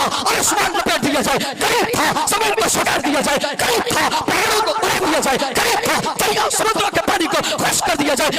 تھا آسمان لپیٹ دیا جائے، قریب تھا زمین کو سکار دیا جائے، قریب تھا پہاڑوں کو اڑا دیا جائے، قریب تھا دریا سمندروں کے پانی کو خشک کر دیا جائے۔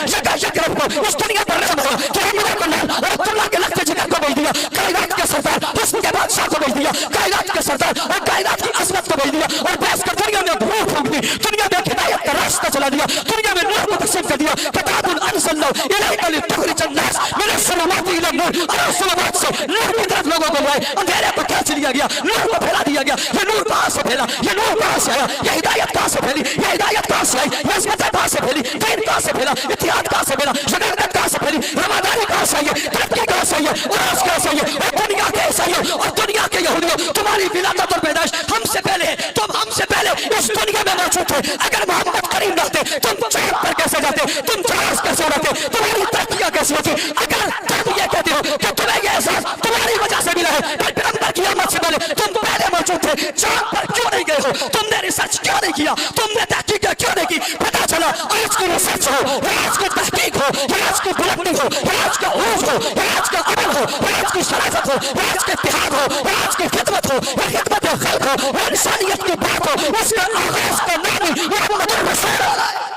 یکرب کو اس دنیا پر رحم ہوا کہ ہمارے کو لال اور عبداللہ کے لگتے جگہ کو بھیج دیا، کائنات کے سردار حسن کے بادشاہ کو بھیج دیا، کائنات کے سردار اور کائنات کی عظمت کو بھیج دیا، اور بیس کر دنیا میں روح پھونک دی، دنیا میں ہدایت کا راستہ چلا دیا، دنیا میں نور کو تقسیم کر دیا۔ کتاب انزلنا الیک لتخرج الناس من الظلمات الى النور، اور ظلمات سے نور کی طرف لوگوں کو لائے، اندھیرے کو کھینچ لیا گیا، نور کو پھیلا دیا گیا۔ یہ نور کہاں سے پھیلا؟ یہ نور کہاں سے آیا؟ یہ ہدایت کہاں سے پھیلی؟ یہ ہدایت کہاں سے آئی؟ یہ عظمت کہاں سے پھیلی؟ دین کہاں سے پھیلا؟ اتحاد کہاں سے پھیلا؟ شناخت کہاں سے پھیلی؟ رواداری کہاں سے آئی؟ ترقی کہاں سے آئی؟ اراض کہاں سے آئی؟ اور دنیا کے عیسائیوں اور دنیا کے یہودیوں، تمہاری ولادت اور پیدائش ہم سے پہلے ہے، تم ہم سے پہلے اس دنیا میں موجود تھے۔ اگر محمد کریم رہتے تم چاند پر کیسے جاتے؟ تم جہاز کیسے اڑاتے؟ تمہاری ترقیاں کیسی ہوتی؟ اگر تم یہ کہتے ہو کہ تمہیں یہ احساس تمہاری وجہ سے ملا ہے، پھر پیغمبر کی آمد سے پہلے تم پہلے موجود تھے، چاند پر کیوں نہیں گئے ہو؟ تم نے ریسرچ کیوں نہیں کیا؟ تم نے تحقیق کیوں نہیں کی؟ پتا چلا آج کی ریسرچ ہو، آج کی تحقیق ہو، آج کی بلندی ہو، آج کا عروج ہو، آج کا عمل ہو، آج کی شرافت ہو، آج کے اتحاد ہو، آج کی خدمت ہو، خدمت خلق ہو، انسانیت کی بات ہو، اس کا آغاز کا نام ہی محمد رسول اللہ ہے۔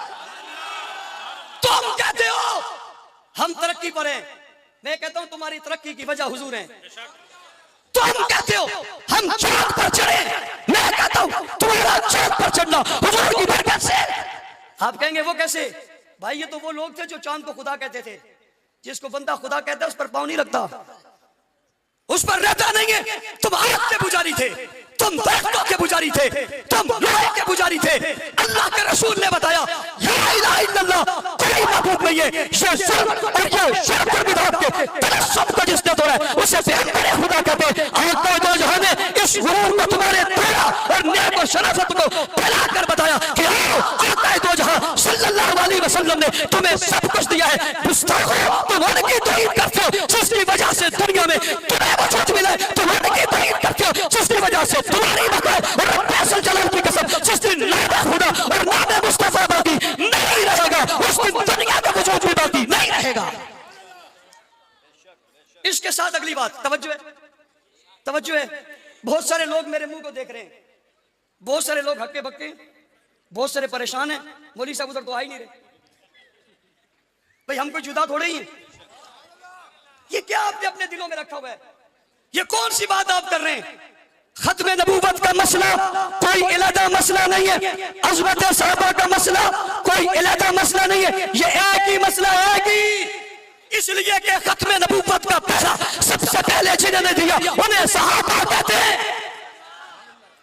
تم کہتے ہو ہم ترقی پر ہیں، میں کہتا ہوں تمہاری ترقی کی وجہ حضور ہیں۔ تم کہتے ہو ہم چاند پر چڑھے، میں کہتا ہوں تمہارا چاند پر چڑھنا حضور کی برکت سے۔ آپ کہیں گے وہ کیسے؟ بھائی یہ تو وہ لوگ تھے جو چاند کو خدا کہتے تھے، جس کو بندہ خدا کہتا ہے اس پر پاؤں نہیں رکھتا، اس پر رہتا نہیں ہے۔ تم آگ کے پجاری تھے، تم درختوں کے پجاری تھے، تم لوہے کے پجاری تھے۔ اللہ کے رسول نے بتایا لا الہ الا اللہ، کوئی معبود نہیں ہے۔ یہ ظلم اور یہ شرک اور بدعت کے تلسم کو جس نے توڑا ہے اسے پیغمبر خدا کہتے ہیں۔ آقا دو جہاں نے اس غرور کو تمہارے پیڑا اور نیک و شرافت کو پھیلا کر بتایا کہ آقا دو جہاں صلی اللہ علیہ وسلم نے تمہیں سب کچھ دیا ہے، گستاخو تم ان کی توہین کرتے ہو جس کی وجہ سے دنیا میں تمہیں وجود ملے، تم ان کی توہین کرتے ہو جس کی وجہ سے تمہاری بقائے اور رب عزل جلال کی قسم جس دن نام خدا اور نام مصطفیٰ باقی نہیں رہے گا، اس دن دنیا کا وجود بھی باقی نہیں رہے گا۔ اس کے ساتھ اگلی بات توجہ ہے، توجہ ہے۔ بہت سارے لوگ میرے منہ کو دیکھ رہے ہیں، بہت سارے لوگ ہکے بکے، بہت سارے پریشان ہیں، مولوی صاحب ادھر تو آ ہی نہیں رہے۔ بھئی ہم کوئی جدا تھوڑے ہی ہیں، یہ کیا آپ نے اپنے دلوں میں رکھا ہوا ہے؟ یہ کون سی بات آپ کر رہے ہیں؟ ختم نبوت کا مسئلہ کوئی علیحدہ مسئلہ نہیں ہے، عظمت صحابہ کا مسئلہ کوئی علیحدہ مسئلہ نہیں ہے، یہ ایک ہی مسئلہ ہے کہ اس لیے کہ ختم نبوت کا پہلا سب سے پہلے جنہوں نے دیا انہیں صحابہ کہتے ہیں۔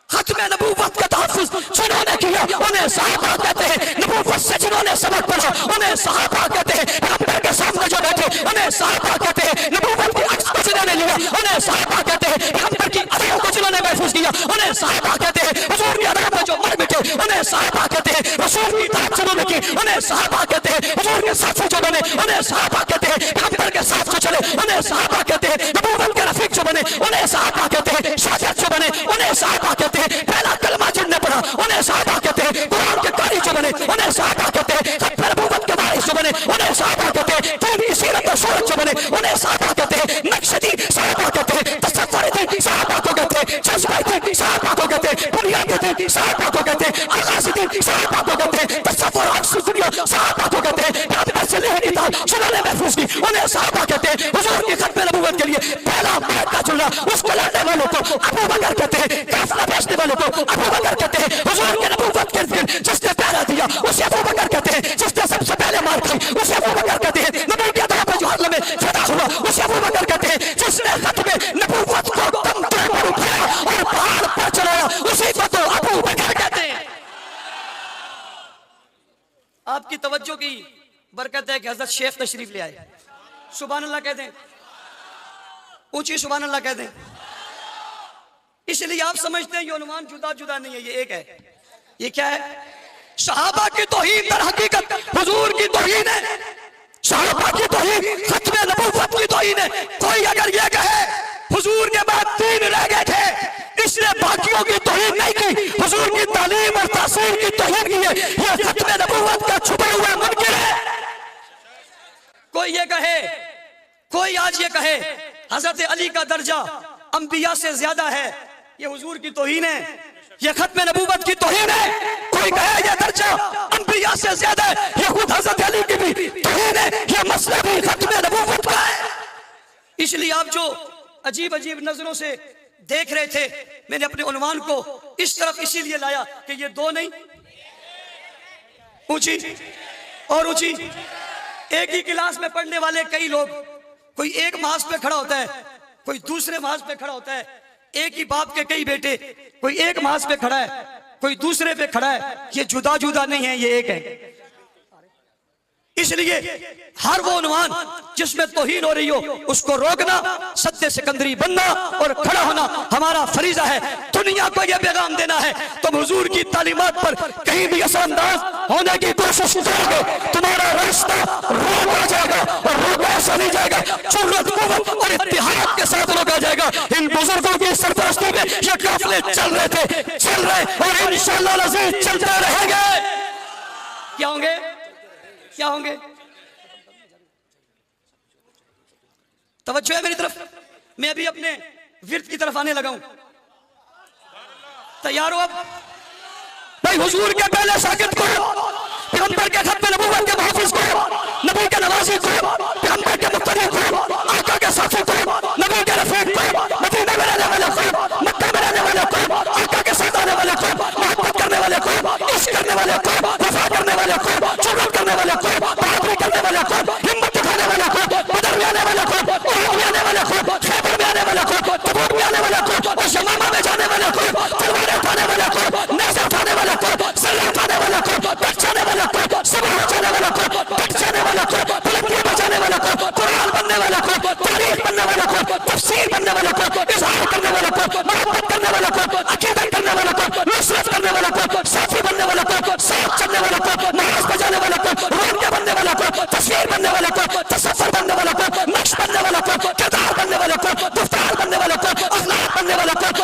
ختم نبوت کا تحفظ جنہوں نے کیا انہیں صحابہ کہتے ہیں، نبوت سے جنہوں نے سبق پڑھا انہیں صحابہ کہتے ہیں، پیغمبر کے سامنے جو بیٹھے انہیں صحابہ کہتے ہیں، نبوت کے عکس کو جنہوں نے لیا انہیں صحابہ کہتے ہیں، پیغمبر کی عظمت کو جنہوں نے محفوظ کیا انہیں صحابہ کہتے ہیں، حضور کی عظمت میں جو مر مٹے انہیں صحابہ کہتے ہیں، رسول کی اطاعت جنہوں نے کی انہیں صحابہ کہتے ہیں، حضور کے ساتھ جو بنے انہیں صحابہ کہتے ہیں، پیغمبر کے ساتھ جو چلے انہیں صحابہ کہتے ہیں، نبوت کے رفیق جو بنے انہیں صحابہ کہتے ہیں، شاگرد جو بنے انہیں صحابہ کہتے ہیں، پہلا کلمہ جن نے پڑھا انہیں صحابہ کہتے ہیں، قرآن کے قاری جو بنے انہیں صحابہ کہتے ہیں، ختم نبوت کے وارث جو بنے انہیں صحابہ کہتے ہیں، دین کی سیرت اور صورت جو بنے انہیں صحابہ کہتے ہیں، نقشدی صحابہ کہتے ہیں، تصور دین صحابہ کو کہتے ہیں، جذبہ دین صحابہ کو کہتے ہیں، بنیاد دین صحابہ کو کہتے ہیں، آغاز دین صحابہ کو کہتے ہیں، تصور عکس دنیا صحابہ کو کہتے ہیں، پیغمبر سے لہر اتحاد جنہوں نے محفوظ کی انہیں صحابہ کہتے ہیں، حضور کی ختم نبوت کے لیے پہلا معاہدہ چننا اس کو لڑنے والوں کو ابو بکر کہتے ہیں، قافلہ بیچنے والوں کو ابو بکر کہتے ہیں، حضور کے نبوت کے دن جس نے پہلا دیا اسے ابو بکر کہتے ہیں، جس نے سب سے پہلے مار کھائی اسے ابو بکر کہتے ہیں، نبی کے دعا پہ جو حرم میں فدا ہوا اسے ابو بکر کہتے ہیں، جس نے ختم نبوت کو دم پر اٹھایا اور پہاڑ پر چلایا اسی کو تو ابو بکر کہتے ہیں۔ آپ کی توجہ کی برکت ہے کہ حضرت شیخ تشریف لے آئے، سبحان اللہ کہتے ہیں، اونچی سبحان اللہ کہتے ہیں۔ اس لیے آپ سمجھتے ہیں یہ عنوان جدا جدا نہیں ہے، یہ ایک ہے۔ یہ کیا ہے؟ صحابہ کی توہین در حقیقت حضور کی توہین ہے، صحابہ کی توہین ختم نبوت کی توہین ہے۔ کوئی اگر یہ کہے حضور کے بعد 3 رہ گئے تھے اس نے باقیوں کی توہین نہیں کی، حضور کی تعلیم اور تاثیر کی توہین کی ہے، یہ ختم نبوت کا چھپے ہوئے منکر ہے۔ کوئی یہ کہے، کوئی آج یہ کہے حضرت علی کا درجہ انبیاء سے زیادہ ہے، یہ حضور کی توہین ہے، یہ ختم نبوت کی توہین ہے۔ کوئی کہے یہ درجہ انبیاء سے زیادہ ہے، یہ خود حضرت علی کی بھی توہین ہے، یہ مسئلہ بھی ختم نبوت کا ہے۔ اس لیے آپ جو عجیب عجیب نظروں سے دیکھ رہے تھے، میں نے اپنے عنوان کو اس طرف اسی لیے لایا کہ یہ دو نہیں، اونچی اور اونچی، ایک ہی کلاس میں پڑھنے والے کئی لوگ، کوئی ایک محاذ پہ کھڑا ہوتا ہے، کوئی دوسرے محاذ پہ کھڑا ہوتا ہے، ایک ہی باپ کے کئی بیٹے، کوئی ایک محاذ پہ کھڑا ہے، کوئی دوسرے پہ کھڑا ہے، یہ جدا جدا نہیں ہے، یہ ایک ہے۔ اس لیے ہر وہ عنوان جس میں توہین ہو رہی ہو اس کو روکنا، سد سکندری بننا اور کھڑا ہونا ہمارا فریضہ ہے۔ دنیا کو یہ پیغام دینا ہے، تم حضور کی تعلیمات پر کہیں بھی اثر انداز ہونے کی کوشش کرو گے، تمہارا راستہ روکا جائے گا، اور روکا ایسا نہیں جائے گا، جرأت، قوت اور اتحاد کے ساتھ روکا جائے گا۔ ان بزرگوں کی سرپرستی میں یہ قافلے چل رہے تھے، چل رہے اور انشاءاللہ العزیز چلتے رہیں گے۔ کیا ہوں گے؟ کیا ہوں گے؟ توجہ ہے میری طرف، میں ابھی اپنے ورد کی طرف آنے لگا ہوں، تیار ہو؟ اب بھائی حضور کے پہلے ساکت کو، پیغمبر کے ختم نبوت کے محافظ کو، نبی کے نوازی کو، پیغمبر کے مقتدی کو، آقا کے ساتھی کو، نبی کے رفیق کو، مدینہ میں رہنے والے کو، مکہ میں رہنے والے کو، آقا کے ساتھ آنے والے کو، محبت کرنے والے کو، عشق کرنے والے کو، وفا کرنے والے کو، جرأت کرنے والے کو، بہادری کرنے والے کو، ہمت دکھانے والے کو، بدر میں آنے والے کو، احد میں آنے والے کو، خیبر میں آنے والے کو، تبوک میں آنے والے کو، اور یمامہ میں جانے والے کو، تلواریں اٹھانے والے کو، نیزے اٹھانے والے کو، سلح اٹھانے والے کو، ڈٹ جانے والے کو، صبر بچانے والے کو، ڈٹ جانے والے کو، بلندیاں بچانے والے کو، قرآن بننے والے کو، تاریخ بننے والے کو، تفسیر بننے والے کو، اظہار کرنے والے کو، محبت کرنے والے کو، عقیدت کرنے والے کو، نصرت کرنے والے کو، ساتھی بننے والے کو، ساتھ چلنے والے کو، نماز بجانے والے کو، روکے بننے والے کو، تصویر بننے والے کو، تصور بننے والے کو، نقش بننے والے کو، کردار بننے والے کو، گفتار بننے والے کو، اخلاق بننے والے کو،